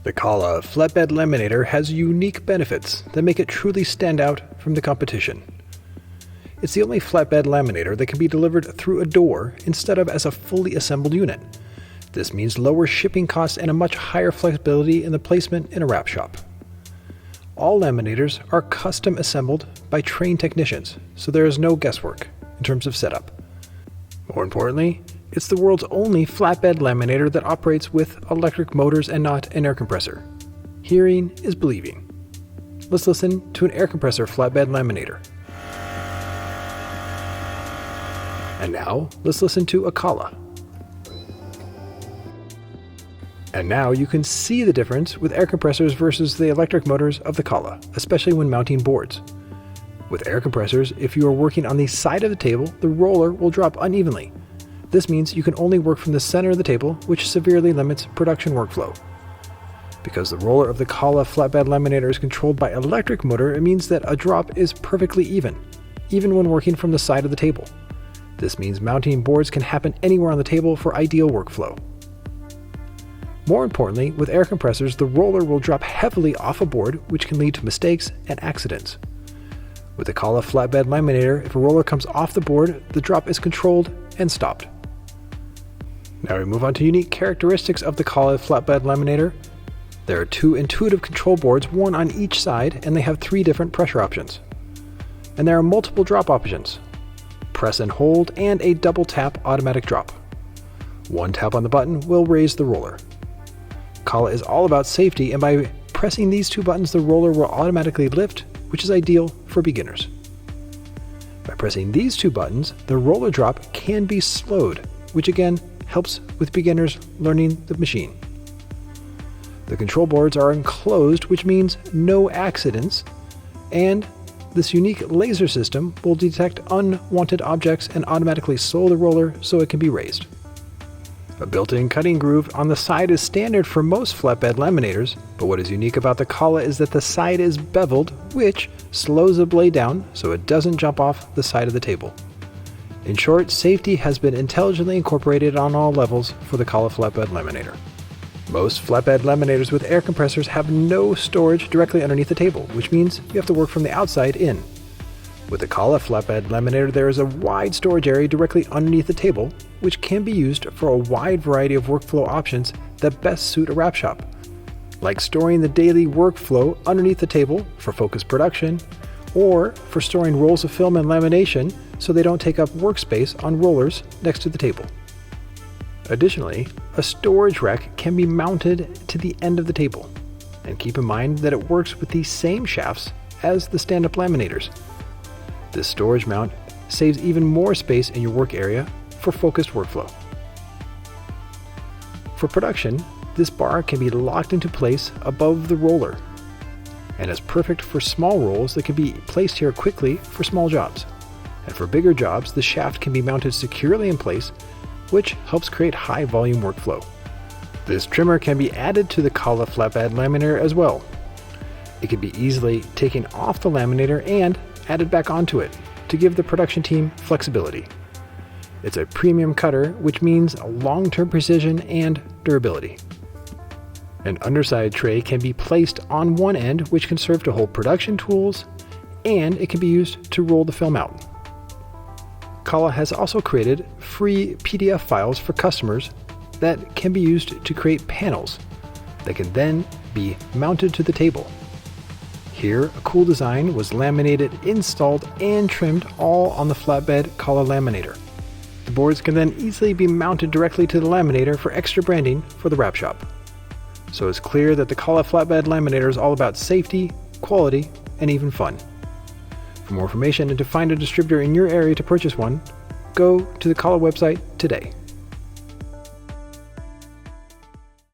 The Kala Flatbed Laminator has unique benefits that make it truly stand out from the competition. It's the only flatbed laminator that can be delivered through a door instead of as a fully assembled unit. This means lower shipping costs and a much higher flexibility in the placement in a wrap shop. All laminators are custom assembled by trained technicians, so there is no guesswork in terms of setup. More importantly, it's the world's only flatbed laminator that operates with electric motors and not an air compressor. Hearing is believing. Let's listen to an air compressor flatbed laminator. And now, let's listen to a Kala. And now you can see the difference with air compressors versus the electric motors of the Kala, especially when mounting boards. With air compressors, if you are working on the side of the table, the roller will drop unevenly. This means you can only work from the center of the table, which severely limits production workflow. Because the roller of the Kala flatbed laminator is controlled by electric motor, it means that a drop is perfectly even when working from the side of the table. This means mounting boards can happen anywhere on the table for ideal workflow. More importantly, with air compressors, the roller will drop heavily off a board, which can lead to mistakes and accidents. With the Kala flatbed laminator, if a roller comes off the board, the drop is controlled and stopped. Now we move on to unique characteristics of the Kala flatbed laminator. There are two intuitive control boards, one on each side, and they have 3 different pressure options. And there are multiple drop options: press and hold, and a double tap automatic drop. One tap on the button will raise the roller. Kala is all about safety, and by pressing these 2 buttons, the roller will automatically lift, which is ideal for beginners. By pressing these 2 buttons, the roller drop can be slowed, which again helps with beginners learning the machine. The control boards are enclosed, which means no accidents, and this unique laser system will detect unwanted objects and automatically slow the roller so it can be raised. A built-in cutting groove on the side is standard for most flatbed laminators, but what is unique about the Kala is that the side is beveled, which slows the blade down so it doesn't jump off the side of the table. In short, safety has been intelligently incorporated on all levels for the Kala flatbed laminator. Most flatbed laminators with air compressors have no storage directly underneath the table, which means you have to work from the outside in. With the Kala flatbed laminator, there is a wide storage area directly underneath the table, which can be used for a wide variety of workflow options that best suit a wrap shop, like storing the daily workflow underneath the table for focused production, or for storing rolls of film and lamination so they don't take up workspace on rollers next to the table. Additionally, a storage rack can be mounted to the end of the table, and keep in mind that it works with the same shafts as the stand-up laminators. This storage mount saves even more space in your work area for focused workflow. For production, this bar can be locked into place above the roller, and is perfect for small rolls that can be placed here quickly for small jobs. And for bigger jobs, the shaft can be mounted securely in place, which helps create high volume workflow. This trimmer can be added to the Kala flatbed laminator as well. It can be easily taken off the laminator and added back onto it to give the production team flexibility. It's a premium cutter, which means long-term precision and durability. An underside tray can be placed on one end, which can serve to hold production tools, and it can be used to roll the film out. Kala has also created free PDF files for customers that can be used to create panels that can then be mounted to the table. Here, a cool design was laminated, installed, and trimmed all on the flatbed Kala laminator. The boards can then easily be mounted directly to the laminator for extra branding for the wrap shop. So it's clear that the Kala flatbed laminator is all about safety, quality, and even fun. For more information and to find a distributor in your area to purchase one, go to the Kala website today.